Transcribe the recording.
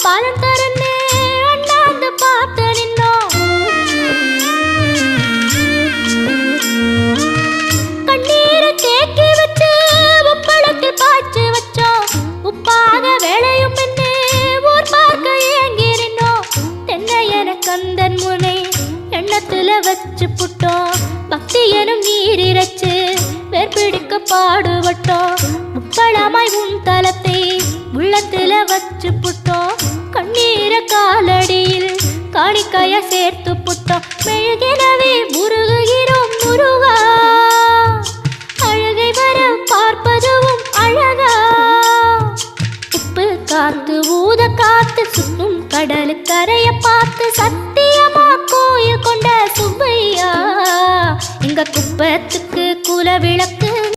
பலன் தரன்னு அண்ணாந்து பார்த்து நின்னோம். கண்ணீரை தேக்கி வச்சு உப்பளத்தில் பாய்ச்சி வச்சோம். உப்பாக விளையும் என்று ஊர் பார்க்க ஏங்கி நின்னோம். தென்னை என கந்தன் முனை எண்ணத்துல வச்சு புட்டோம். பக்தி எனும் நீர் இறைச்சு வேர்பிடிக்க பாடுபட்டோம். முப்பளமாய் உன் தலத்தை உள்ளத்துல வச்சு புட்டோம். கண்ணீரை காலடியில் காணிக்கைய சேர்த்து புட்டோம். மெழுகினவே முருகுகிறோம் முருகா, அழகை வர பார்ப்பதுவும் அழகா. உப்பு காத்து ஊத காத்து சுற்றும் கடலு கரைய பார்த்து சத்தியமா கோயில் கொண்ட சுப்பையா. எங்க குப்பத்துக்கு குல விளக்கு